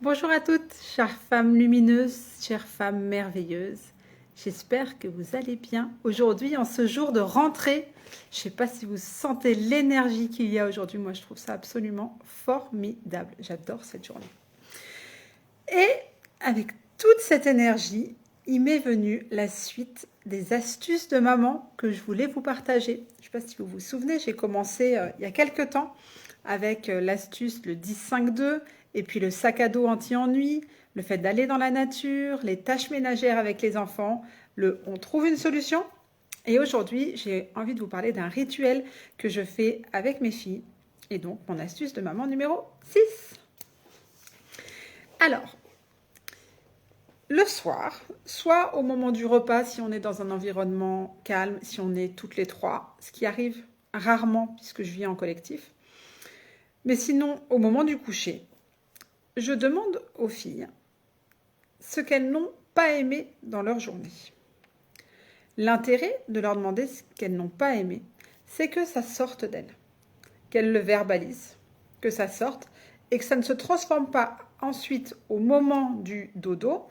Bonjour à toutes, chères femmes lumineuses, chères femmes merveilleuses. J'espère que vous allez bien. Aujourd'hui, en ce jour de rentrée, je ne sais pas si vous sentez l'énergie qu'il y a aujourd'hui. Moi, je trouve ça absolument formidable. J'adore cette journée. Et avec toute cette énergie, il m'est venu la suite des astuces de maman que je voulais vous partager. Je ne sais pas si vous vous souvenez, j'ai commencé il y a quelques temps avec l'astuce le 10-5-2 et puis le sac à dos anti-ennui, le fait d'aller dans la nature, les tâches ménagères avec les enfants, le on trouve une solution. Et aujourd'hui, j'ai envie de vous parler d'un rituel que je fais avec mes filles. Et donc, mon astuce de maman numéro 6. Alors, le soir, soit au moment du repas, si on est dans un environnement calme, si on est toutes les trois, ce qui arrive rarement puisque je vis en collectif, mais sinon au moment du coucher, je demande aux filles ce qu'elles n'ont pas aimé dans leur journée. L'intérêt de leur demander ce qu'elles n'ont pas aimé, c'est que ça sorte d'elles, qu'elles le verbalisent, que ça sorte et que ça ne se transforme pas ensuite au moment du dodo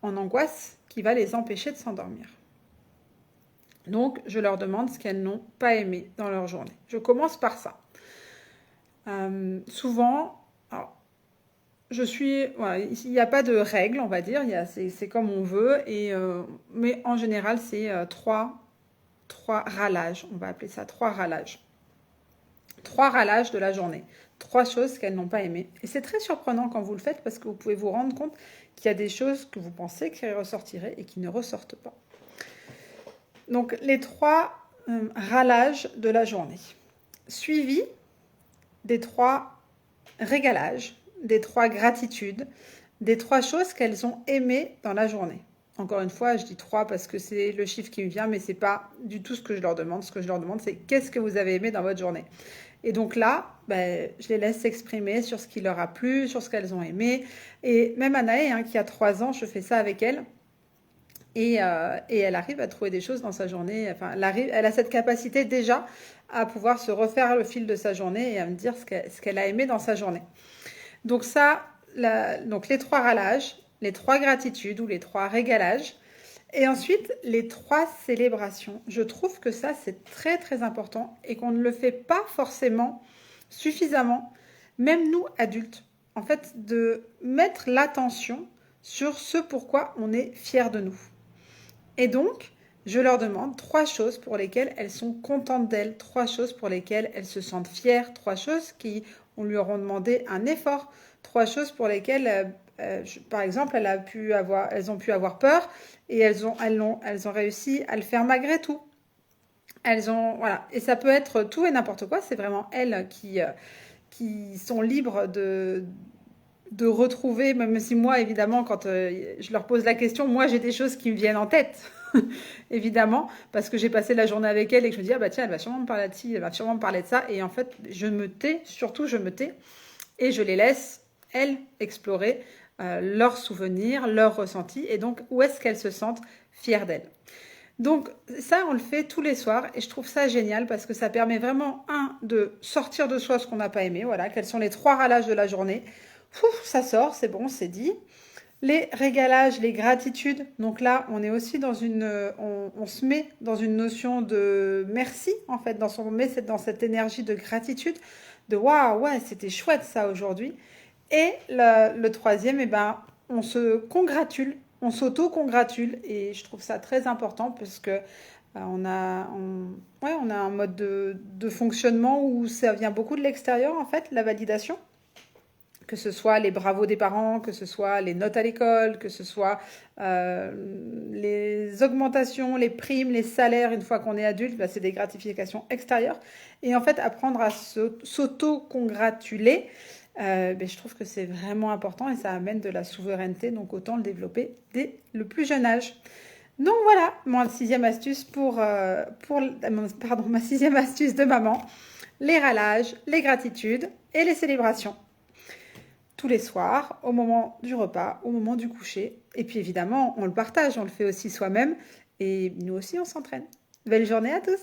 en angoisse qui va les empêcher de s'endormir. Donc, je leur demande ce qu'elles n'ont pas aimé dans leur journée. Je commence par ça. Souvent, alors, voilà, il n'y a pas de règle, on va dire, c'est comme on veut, mais en général, c'est trois râlages, on va appeler ça trois râlages. Trois râlages de la journée, trois choses qu'elles n'ont pas aimées. Et c'est très surprenant quand vous le faites parce que vous pouvez vous rendre compte qu'il y a des choses que vous pensez qu'elles ressortiraient et qui ne ressortent pas. Donc les trois râlages de la journée, suivis des trois régalages, des trois gratitudes, des trois choses qu'elles ont aimées dans la journée. Encore une fois, je dis 3 parce que c'est le chiffre qui me vient, mais c'est pas du tout ce que je leur demande. Ce que je leur demande, c'est qu'est-ce que vous avez aimé dans votre journée. Et donc là, je les laisse s'exprimer sur ce qui leur a plu, sur ce qu'elles ont aimé. Et même Anaë, qui a 3 ans, je fais ça avec elle. Et elle arrive à trouver des choses dans sa journée. Enfin, elle a cette capacité déjà à pouvoir se refaire le fil de sa journée et à me dire ce qu'elle a aimé dans sa journée. Donc ça, donc les trois râlages, les trois gratitudes ou les trois régalages. Et ensuite, les trois célébrations. Je trouve que ça, c'est très très important et qu'on ne le fait pas forcément suffisamment, même nous adultes. En fait, de mettre l'attention sur ce pourquoi on est fier de nous. Et donc, je leur demande 3 choses pour lesquelles elles sont contentes d'elles, 3 choses pour lesquelles elles se sentent fières, 3 choses qui on lui auront demandé un effort, 3 choses pour lesquelles, par exemple, elles ont pu avoir peur et elles ont réussi à le faire malgré tout. Voilà. Et ça peut être tout et n'importe quoi, c'est vraiment elles qui sont libres de retrouver, même si moi, évidemment, quand je leur pose la question, moi, j'ai des choses qui me viennent en tête, évidemment, parce que j'ai passé la journée avec elle et que je me dis, ah bah tiens, elle va sûrement me parler de ci, elle va sûrement me parler de ça, et en fait, je me tais, surtout je me tais, et je les laisse, elles, explorer leurs souvenirs, leurs ressentis, et donc, où est-ce qu'elles se sentent fières d'elles. Donc ça, on le fait tous les soirs et je trouve ça génial parce que ça permet vraiment, de sortir de soi ce qu'on n'a pas aimé, voilà, quels sont les 3 râlages de la journée. Ça sort, c'est bon, c'est dit. Les régalages, les gratitudes, donc là, on est aussi on se met dans une notion de merci, en fait, on met dans cette énergie de gratitude, de waouh, ouais, c'était chouette ça aujourd'hui. Et le troisième, on se congratule, on s'auto-congratule et je trouve ça très important parce que on a un mode de fonctionnement où ça vient beaucoup de l'extérieur en fait, la validation. Que ce soit les bravos des parents, que ce soit les notes à l'école, que ce soit les augmentations, les primes, les salaires, une fois qu'on est adulte, c'est des gratifications extérieures. Et en fait, apprendre à s'auto-congratuler, je trouve que c'est vraiment important et ça amène de la souveraineté, donc autant le développer dès le plus jeune âge. Donc voilà, ma sixième astuce ma sixième astuce de maman, les râlages, les gratitudes et les célébrations. Tous les soirs, au moment du repas, au moment du coucher. Et puis évidemment, on le partage, on le fait aussi soi-même. Et nous aussi, on s'entraîne. Belle journée à tous!